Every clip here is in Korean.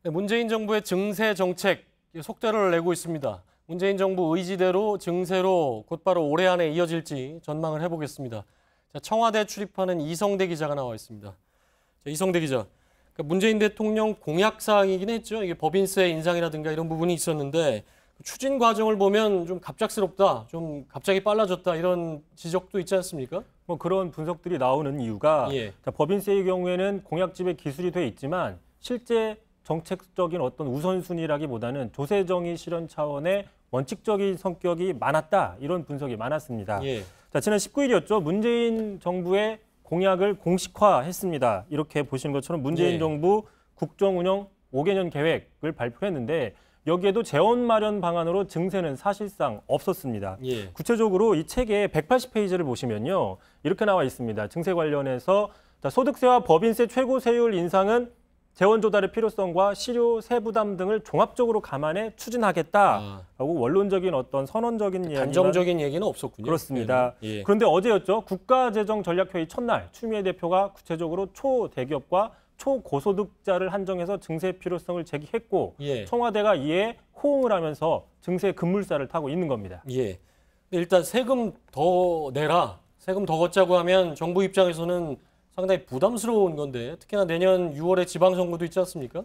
네, 문재인 정부의 증세 정책 속도를 내고 있습니다. 문재인 정부 의지대로 증세로 곧바로 올해 안에 이어질지 전망을 해보겠습니다. 자, 청와대 출입하는 이성대 기자가 나와 있습니다. 자, 이성대 기자, 그러니까 문재인 대통령 공약사항이긴 했죠. 이게 법인세 인상이라든가 이런 부분이 있었는데 추진 과정을 보면 좀 갑작스럽다, 좀 갑자기 빨라졌다 이런 지적도 있지 않습니까? 뭐 그런 분석들이 나오는 이유가 자, 법인세의 경우에는 공약집에 기술이 돼 있지만 실제 정책적인 어떤 우선순위라기보다는 조세정의 실현 차원의 원칙적인 성격이 많았다. 이런 분석이 많았습니다. 자, 지난 19일이었죠. 문재인 정부의 공약을 공식화했습니다. 이렇게 보시는 것처럼 문재인 정부 국정운영 5개년 계획을 발표했는데 여기에도 재원 마련 방안으로 증세는 사실상 없었습니다. 구체적으로 이 책의 180페이지를 보시면요. 이렇게 나와 있습니다. 증세 관련해서 소득세와 법인세 최고 세율 인상은 재원 조달의 필요성과 실효 세부담 등을 종합적으로 감안해 추진하겠다라고 원론적인 어떤 선언적인 이야기가 단정적인 얘기는 없었군요. 그렇습니다. 그런데 어제였죠. 국가재정전략회의 첫날 추미애 대표가 구체적으로 초대기업과 초고소득자를 한정해서 증세 필요성을 제기했고 청와대가 이에 호응을 하면서 증세 급물살을 타고 있는 겁니다. 일단 세금 더 내라, 세금 더 걷자고 하면 정부 입장에서는 상당히 부담스러운 건데 특히나 내년 6월에 지방선거도 있지 않습니까?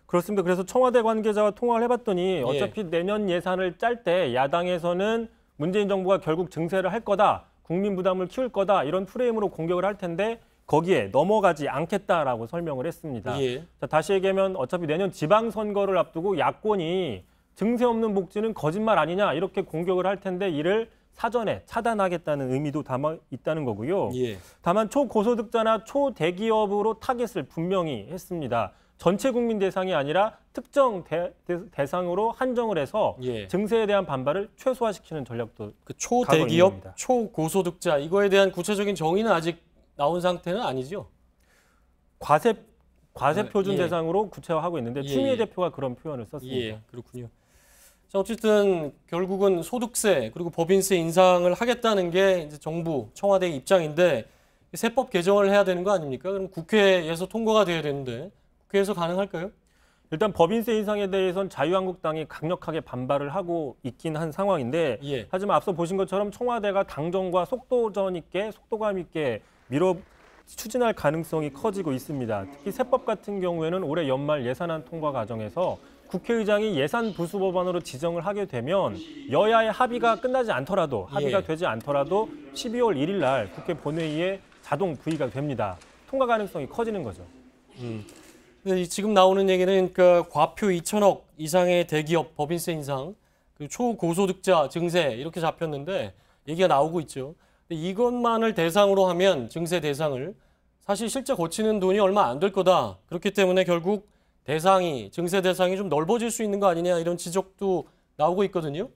그렇습니다. 그래서 청와대 관계자와 통화를 해봤더니 어차피 내년 예산을 짤 때 야당에서는 문재인 정부가 결국 증세를 할 거다, 국민 부담을 키울 거다 이런 프레임으로 공격을 할 텐데 거기에 넘어가지 않겠다라고 설명을 했습니다. 자, 다시 얘기하면 어차피 내년 지방선거를 앞두고 야권이 증세 없는 복지는 거짓말 아니냐 이렇게 공격을 할 텐데 이를 사전에 차단하겠다는 의미도 담아 있다는 거고요. 다만 초고소득자나 초대기업으로 타겟을 분명히 했습니다. 전체 국민 대상이 아니라 특정 대상으로 한정을 해서 증세에 대한 반발을 최소화시키는 전략도 초대기업, 초고소득자 이거에 대한 구체적인 정의는 아직 나온 상태는 아니죠? 과세 표준 대상으로 구체화하고 있는데 추미애 대표가 그런 표현을 썼습니다. 그렇군요. 자, 어쨌든 결국은 소득세 그리고 법인세 인상을 하겠다는 게 이제 정부, 청와대의 입장인데 세법 개정을 해야 되는 거 아닙니까? 그럼 국회에서 통과가 돼야 되는데 국회에서 가능할까요? 일단 법인세 인상에 대해서는 자유한국당이 강력하게 반발을 하고 있긴 한 상황인데 하지만 앞서 보신 것처럼 청와대가 당정과 속도감 있게 추진할 가능성이 커지고 있습니다. 특히 세법 같은 경우에는 올해 연말 예산안 통과 과정에서 국회의장이 예산 부수 법안으로 지정을 하게 되면 여야의 합의가 끝나지 않더라도 합의가 되지 않더라도 12월 1일 날 국회 본회의에 자동 부의가 됩니다. 통과 가능성이 커지는 거죠. 근데 지금 나오는 얘기는 그러니까 과표 2천억 이상의 대기업 법인세 인상, 그리고 초고소득자 증세 이렇게 잡혔는데 얘기가 나오고 있죠. 근데 이것만을 대상으로 하면 증세 대상을 사실 실제 거치는 돈이 얼마 안 될 거다. 그렇기 때문에 결국 증세 대상이 좀 넓어질 수 있는 거 아니냐 이런 지적도 나오고 있거든요.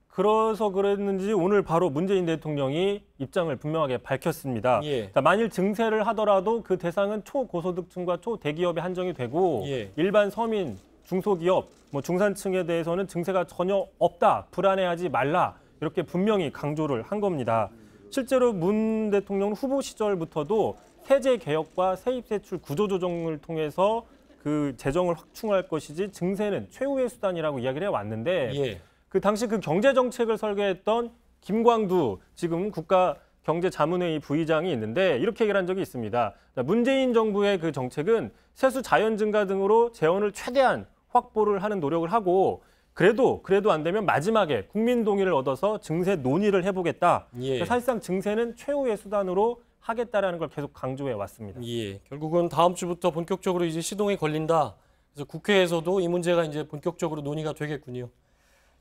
그래서 그랬는지 오늘 바로 문재인 대통령이 입장을 분명하게 밝혔습니다. 만일 증세를 하더라도 그 대상은 초고소득층과 초대기업에 한정이 되고 일반 서민, 중소기업, 중산층에 대해서는 증세가 전혀 없다, 불안해하지 말라 이렇게 분명히 강조를 한 겁니다. 실제로 문 대통령 후보 시절부터도 세제 개혁과 세입세출 구조조정을 통해서 그 재정을 확충할 것이지 증세는 최후의 수단이라고 이야기를 해왔는데 그 당시 그 경제정책을 설계했던 김광두 지금 국가경제자문회의 부의장이 있는데 이렇게 얘기를 한 적이 있습니다. 문재인 정부의 그 정책은 세수 자연 증가 등으로 재원을 최대한 확보를 하는 노력을 하고 그래도 안 되면 마지막에 국민 동의를 얻어서 증세 논의를 해보겠다. 사실상 증세는 최후의 수단으로 하겠다라는 걸 계속 강조해 왔습니다. 결국은 다음 주부터 본격적으로 이제 시동이 걸린다. 그래서 국회에서도 이 문제가 이제 본격적으로 논의가 되겠군요.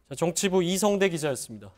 자, 정치부 이성대 기자였습니다.